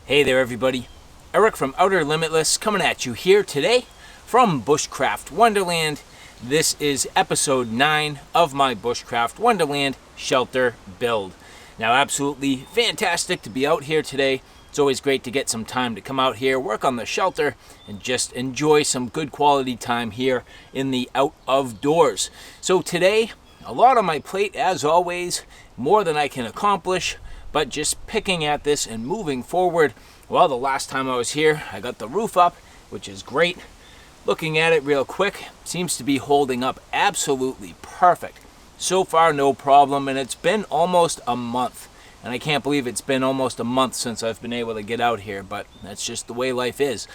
Hey there everybody, Eric from Outer Limitless coming at you here today from Bushcraft Wonderland. This is episode 9 of my Bushcraft Wonderland shelter build. Now absolutely fantastic to be out here today. It's always great to get some time to come out here, work on the shelter, and just enjoy some good quality time here in the out of doors. So today, a lot on my plate as always, more than I can accomplish. But just picking at this and moving forward. Well, the last time I was here, I got the roof up, which is great. Looking at it real quick, seems to be holding up absolutely perfect. So far, no problem, and it's been almost a month. And I can't believe it's been almost a month since I've been able to get out here, but that's just the way life is.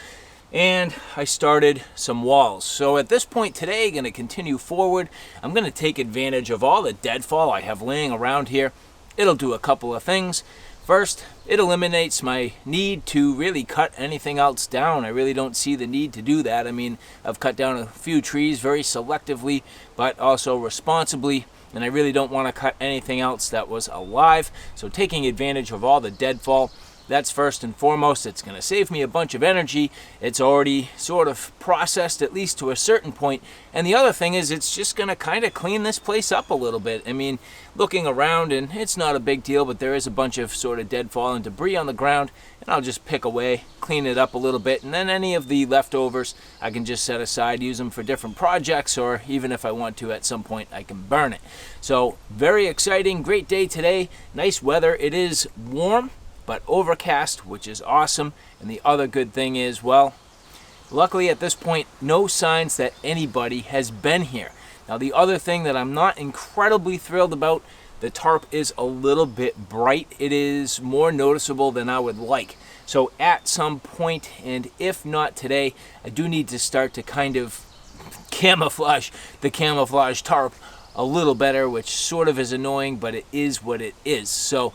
And I started some walls. So at this point today, going to continue forward. I'm going to take advantage of all the deadfall I have laying around here. It'll do a couple of things. First, it eliminates my need to really cut anything else down. I really don't see the need to do that. I mean, I've cut down a few trees very selectively, but also responsibly, and I really don't want to cut anything else that was alive. So taking advantage of all the deadfall, that's first and foremost. It's going to save me a bunch of energy. It's already sort of processed, at least to a certain point. And the other thing is it's just going to kind of clean this place up a little bit. I mean, looking around, and it's not a big deal, but there is a bunch of sort of deadfall and debris on the ground. And I'll just pick away, clean it up a little bit. And then any of the leftovers, I can just set aside, use them for different projects, or even if I want to at some point, I can burn it. So very exciting, great day today. Nice weather. It is warm, but overcast, which is awesome. And the other good thing is, well, luckily at this point, no signs that anybody has been here. Now the other thing that I'm not incredibly thrilled about, the tarp is a little bit bright. It is more noticeable than I would like. So at some point, and if not today, I do need to start to kind of camouflage the camouflage tarp a little better, which sort of is annoying, but it is what it is. So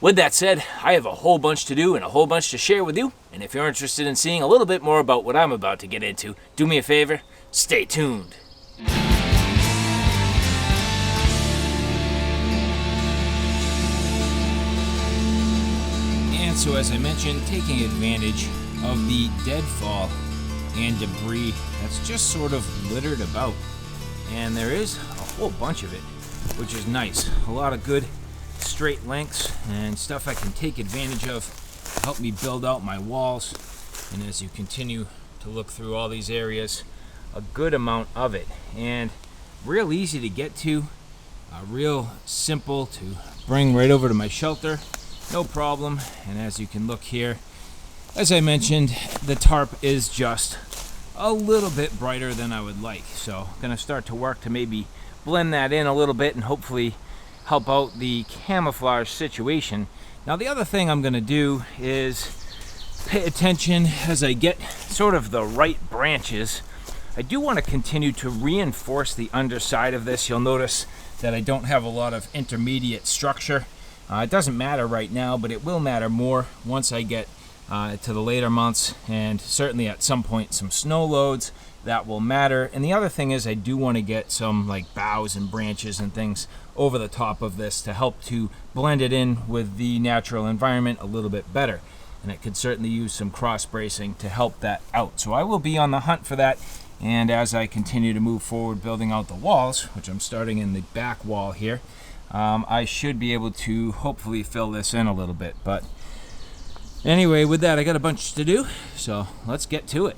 with that said, I have a whole bunch to do and a whole bunch to share with you. And if you're interested in seeing a little bit more about what I'm about to get into, do me a favor, stay tuned. And so as I mentioned, taking advantage of the deadfall and debris that's just sort of littered about. And there is a whole bunch of it, which is nice. A lot of good straight lengths and stuff I can take advantage of to help me build out my walls. And as you continue to look through all these areas, a good amount of it, and real easy to get to, real simple to bring right over to my shelter, no problem. And as you can look here, as I mentioned, the tarp is just a little bit brighter than I would like, so I'm gonna start to work to maybe blend that in a little bit and hopefully help out the camouflage situation. Now the other thing I'm going to do is pay attention as I get sort of the right branches. I do want to continue to reinforce the underside of this. You'll notice that I don't have a lot of intermediate structure. It doesn't matter right now, but it will matter more once I get to the later months, and certainly at some point some snow loads. That will matter. And the other thing is I do want to get some like boughs and branches and things over the top of this to help to blend it in with the natural environment a little bit better. And it could certainly use some cross bracing to help that out. So I will be on the hunt for that. And as I continue to move forward building out the walls, which I'm starting in the back wall here, I should be able to hopefully fill this in a little bit. But anyway, with that, I got a bunch to do, so let's get to it.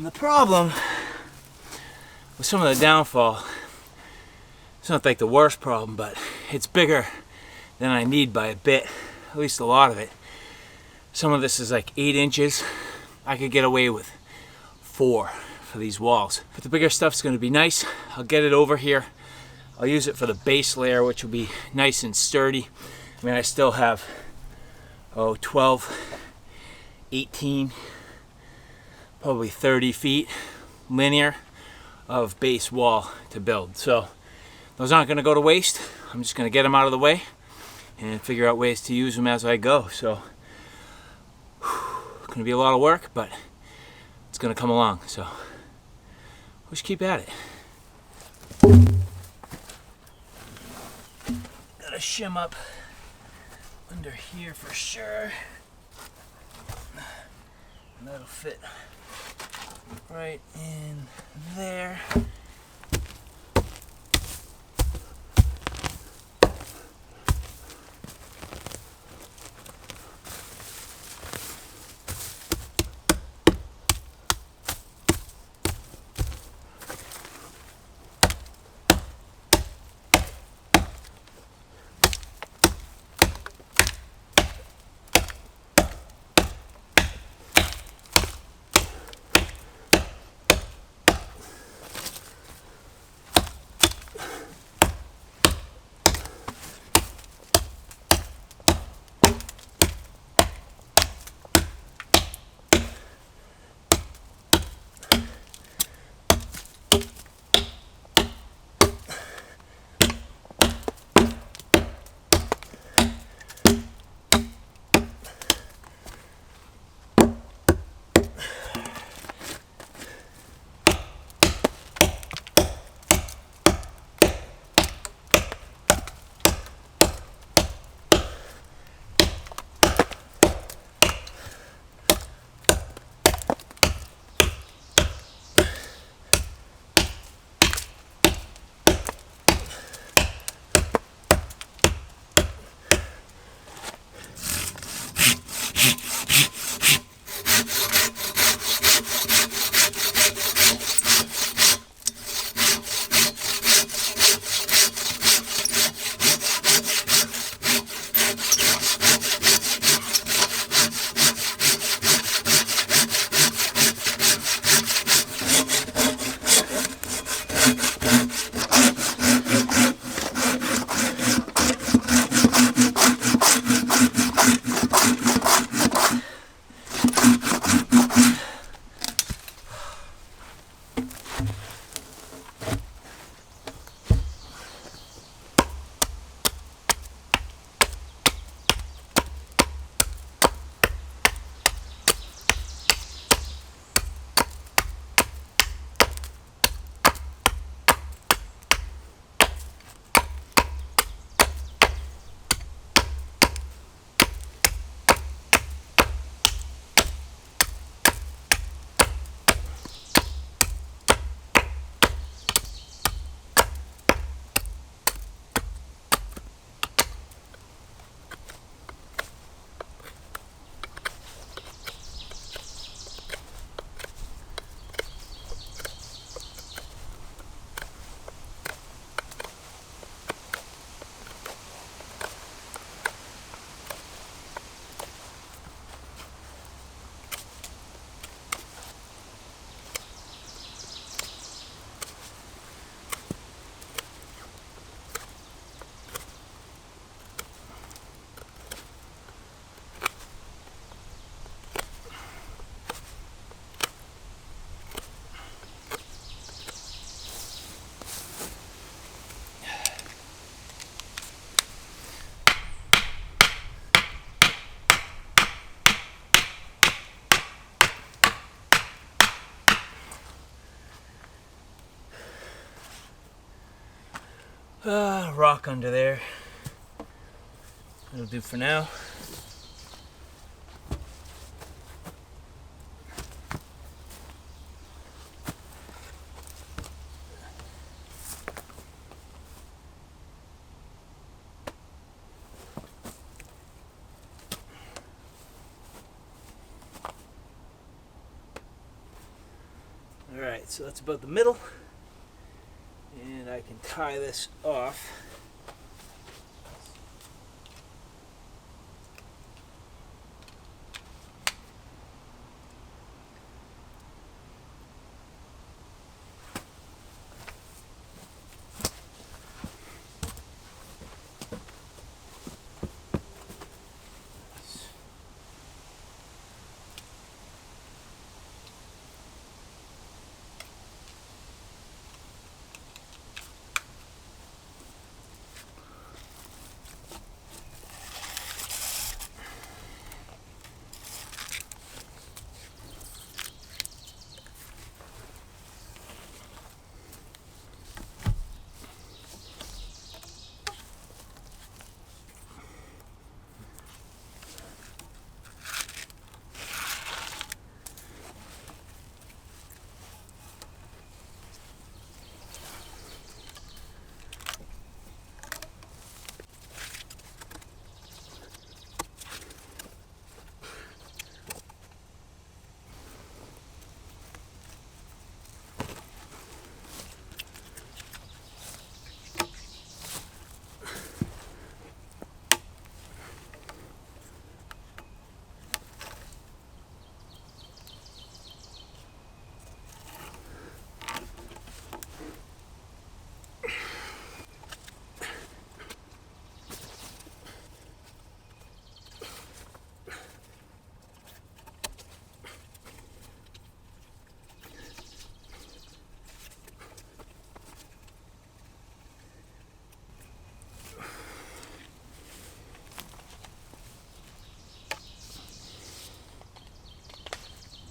And the problem with some of the downfall, it's not like the worst problem, but it's bigger than I need by a bit, at least a lot of it. Some of this is like 8 inches. I could get away with 4 for these walls. But the bigger stuff's gonna be nice. I'll get it over here. I'll use it for the base layer, which will be nice and sturdy. I mean, I still have, 12, 18, probably 30 feet linear of base wall to build. So those aren't gonna go to waste. I'm just gonna get them out of the way and figure out ways to use them as I go. So it's gonna be a lot of work, but it's gonna come along. So let's keep at it. Gotta shim up under here for sure. And that'll fit right in there. Rock under there. That'll do for now. Alright, so that's about the middle. And I can tie this off.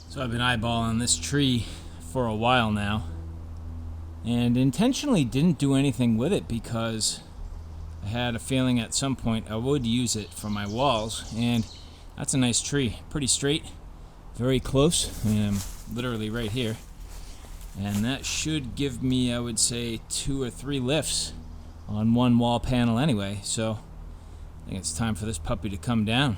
So I've been eyeballing this tree for a while now, and intentionally didn't do anything with it because I had a feeling at some point I would use it for my walls. And that's a nice tree, pretty straight, very close. I mean, I'm literally right here, and that should give me, I would say, 2 or 3 lifts on one wall panel anyway. So I think it's time for this puppy to come down.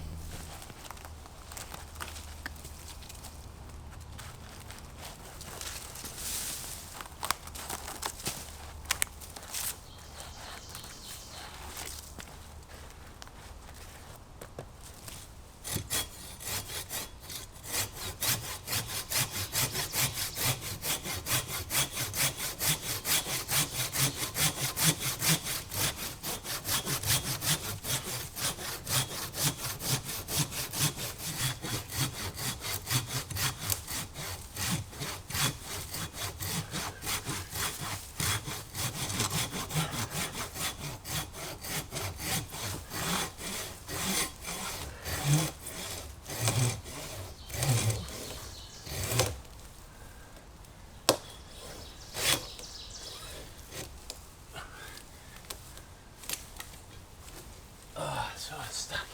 So it's stuck.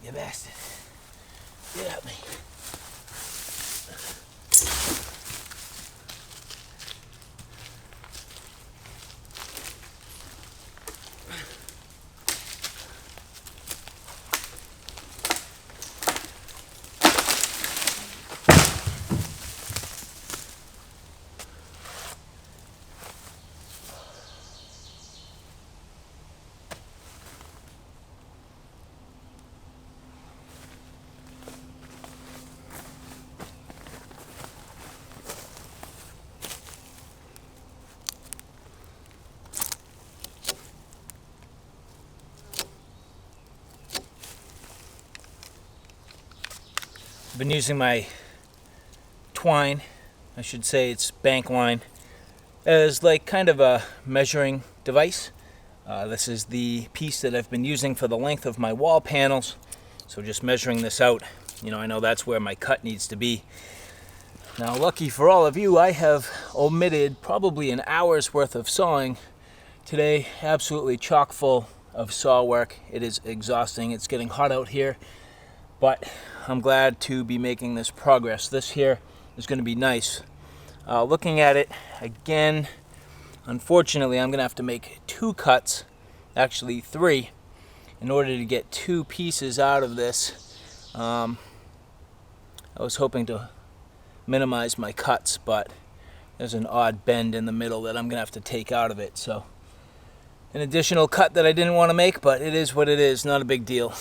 You bastard. Get at me. I've been using my twine, I should say it's bank line, as like kind of a measuring device. This is the piece that I've been using for the length of my wall panels. So just measuring this out, you know, I know that's where my cut needs to be. Now, lucky for all of you, I have omitted probably an hour's worth of sawing today. Absolutely chock full of saw work. It is exhausting. It's getting hot out here, but I'm glad to be making this progress. This here is going to be nice. Looking at it again, unfortunately, I'm going to have to make 2 cuts, actually 3, in order to get 2 pieces out of this. I was hoping to minimize my cuts, but there's an odd bend in the middle that I'm gonna have to take out of it. So an additional cut that I didn't want to make, but it is what it is, not a big deal.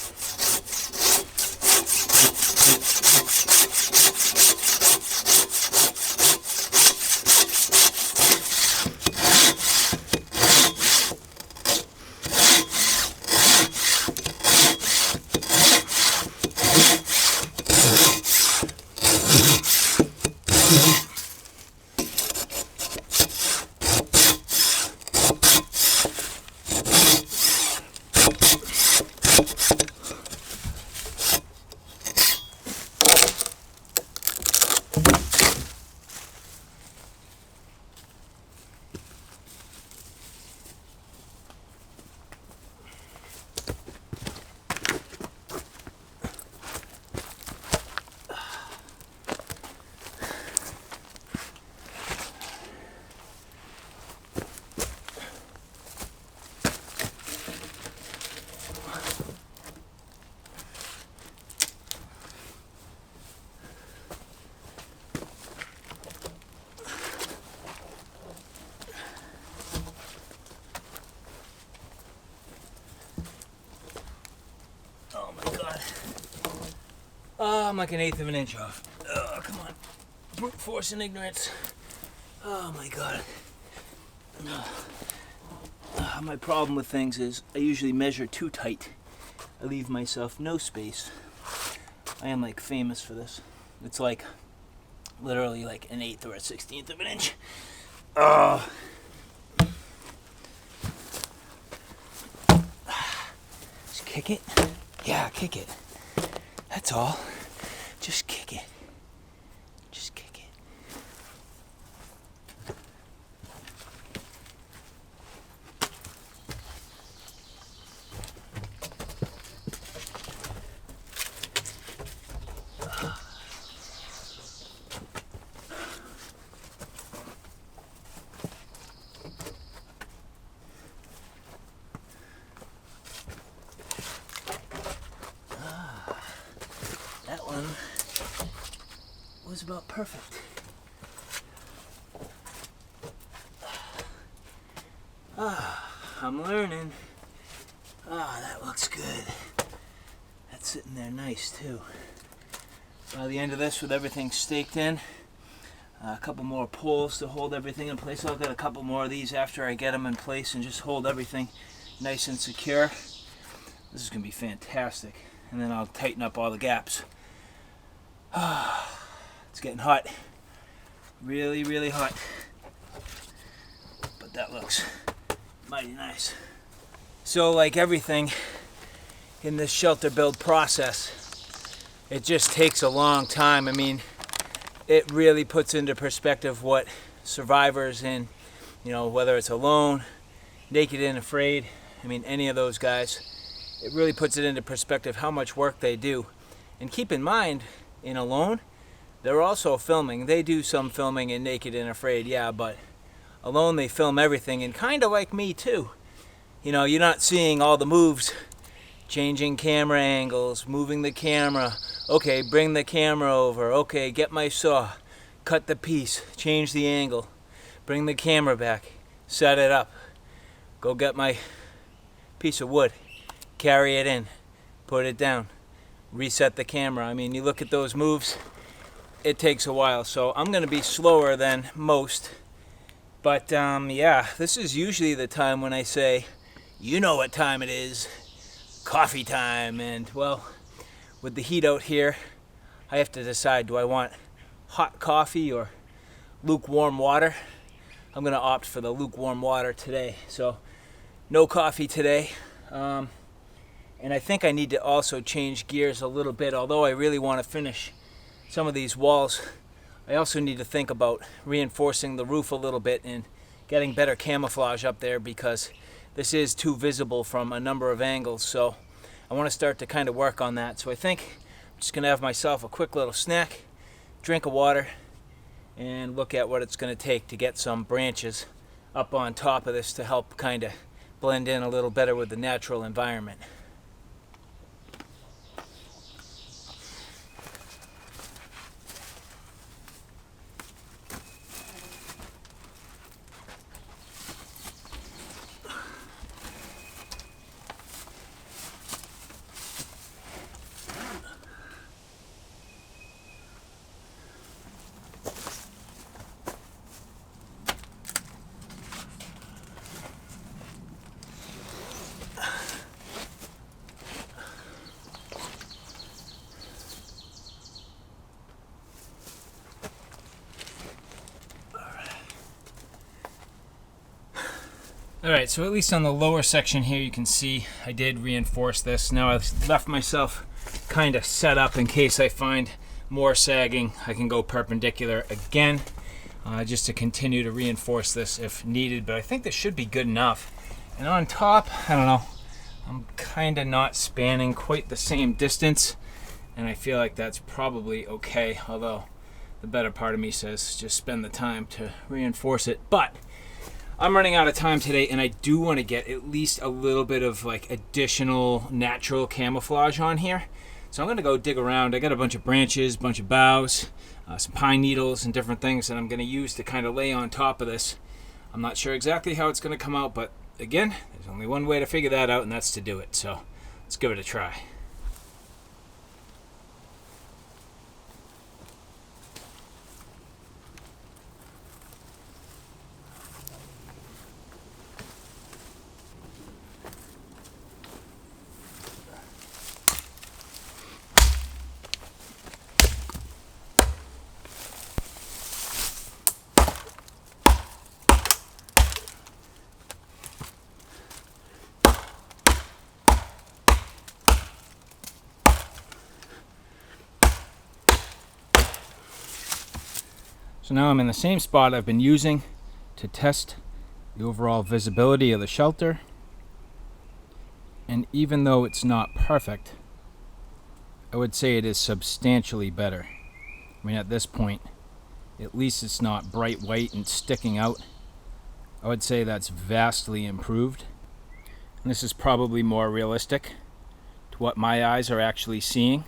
Oh, I'm like 1/8 of an inch off. Oh, come on. Brute force and ignorance. Oh my God. My problem with things is I usually measure too tight. I leave myself no space. I am like famous for this. It's like literally like 1/8 or 1/16 of an inch. Just kick it. Yeah, kick it. That's all. Just kick it. Just kick it. That one was about perfect. I'm learning. That looks good. That's sitting there nice too. By the end of this, with everything staked in, a couple more poles to hold everything in place. I'll get a couple more of these after I get them in place and just hold everything nice and secure. This is going to be fantastic. And then I'll tighten up all the gaps. It's getting hot. Really, really hot. But that looks mighty nice. So like everything in this shelter build process, it just takes a long time. I mean, it really puts into perspective what survivors in, you know, whether it's Alone, Naked and Afraid, I mean, any of those guys, it really puts it into perspective how much work they do. And keep in mind, in Alone, they're also filming. They do some filming in Naked and Afraid, yeah, but Alone they film everything, and kind of like me too. You know, you're not seeing all the moves, changing camera angles, moving the camera. Okay, bring the camera over. Okay, get my saw, cut the piece, change the angle, bring the camera back, set it up, go get my piece of wood, carry it in, put it down, reset the camera. I mean, you look at those moves, it takes a while. So I'm going to be slower than most. But yeah, this is usually the time when I say, you know what time it is, coffee time. And well, with the heat out here, I have to decide, do I want hot coffee or lukewarm water? I'm going to opt for the lukewarm water today. So no coffee today. And I think I need to also change gears a little bit. Although I really want to finish some of these walls, I also need to think about reinforcing the roof a little bit and getting better camouflage up there, because this is too visible from a number of angles. So I want to start to kind of work on that. So I think I'm just going to have myself a quick little snack, drink of water, and look at what it's going to take to get some branches up on top of this to help kind of blend in a little better with the natural environment. Alright, so at least on the lower section here you can see I did reinforce this. Now I've left myself kind of set up in case I find more sagging. I can go perpendicular again just to continue to reinforce this if needed, but I think this should be good enough. And on top, I don't know, I'm kind of not spanning quite the same distance, and I feel like that's probably okay, although the better part of me says just spend the time to reinforce it. But I'm running out of time today, and I do want to get at least a little bit of like additional natural camouflage on here. So I'm going to go dig around. I got a bunch of branches, bunch of boughs, some pine needles and different things that I'm going to use to kind of lay on top of this. I'm not sure exactly how it's going to come out, but again, there's only one way to figure that out, and that's to do it. So let's give it a try. So now I'm in the same spot I've been using to test the overall visibility of the shelter. And even though it's not perfect, I would say it is substantially better. I mean, at this point, at least it's not bright white and sticking out. I would say that's vastly improved. And this is probably more realistic to what my eyes are actually seeing.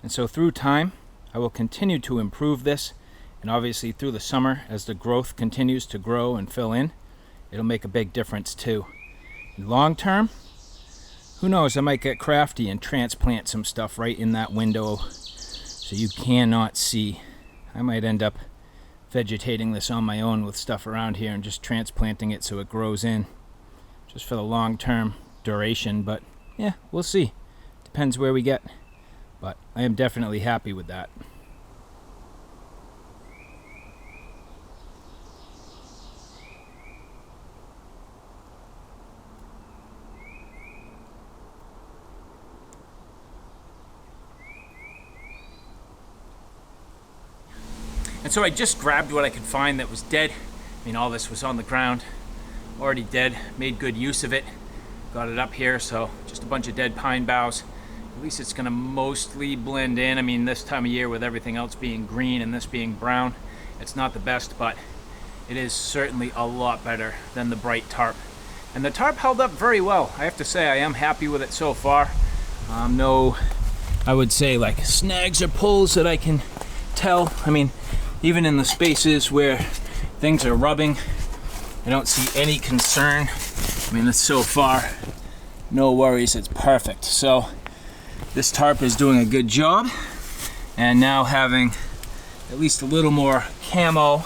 And so through time, I will continue to improve this. And obviously through the summer, as the growth continues to grow and fill in, it'll make a big difference too. Long term, who knows, I might get crafty and transplant some stuff right in that window so you cannot see. I might end up vegetating this on my own with stuff around here and just transplanting it so it grows in, just for the long term duration. But yeah, we'll see. Depends where we get. But I am definitely happy with that. And so I just grabbed what I could find that was dead. I mean, all this was on the ground, already dead, made good use of it. Got it up here, so just a bunch of dead pine boughs. At least it's gonna mostly blend in. I mean, this time of year with everything else being green and this being brown, it's not the best, but it is certainly a lot better than the bright tarp. And the tarp held up very well. I have to say, I am happy with it so far. No, I would say like snags or pulls that I can tell. I mean, even in the spaces where things are rubbing, I don't see any concern. I mean, it's so far, no worries, it's perfect. So this tarp is doing a good job. And now having at least a little more camo,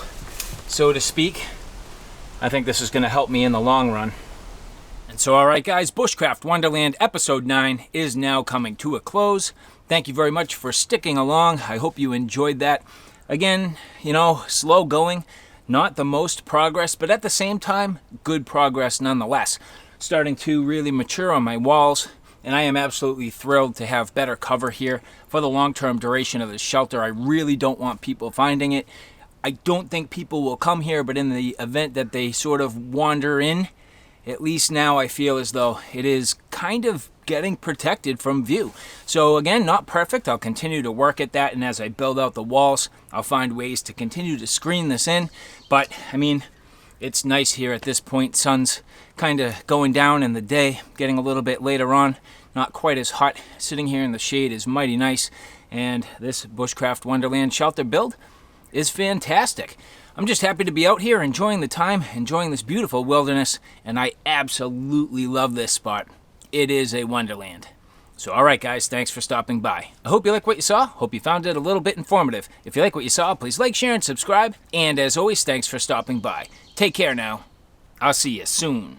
so to speak, I think this is gonna help me in the long run. And so, all right guys, Bushcraft Wonderland episode 9 is now coming to a close. Thank you very much for sticking along. I hope you enjoyed that. Again, you know, slow going, not the most progress, but at the same time, good progress nonetheless. Starting to really mature on my walls, and I am absolutely thrilled to have better cover here for the long-term duration of the shelter. I really don't want people finding it. I don't think people will come here, but in the event that they sort of wander in, at least now I feel as though it is kind of getting protected from view. So again, not perfect. I'll continue to work at that, and as I build out the walls, I'll find ways to continue to screen this in. But I mean, it's nice here at this point. Sun's kind of going down in the day, getting a little bit later on, not quite as hot. Sitting here in the shade is mighty nice, and this Bushcraft Wonderland shelter build is fantastic. I'm just happy to be out here enjoying the time, enjoying this beautiful wilderness, and I absolutely love this spot. It is a wonderland. So all right guys, thanks for stopping by. I hope you like what you saw. Hope you found it a little bit informative. If you like what you saw, please like, share, and subscribe. And as always, thanks for stopping by. Take care now. I'll see you soon.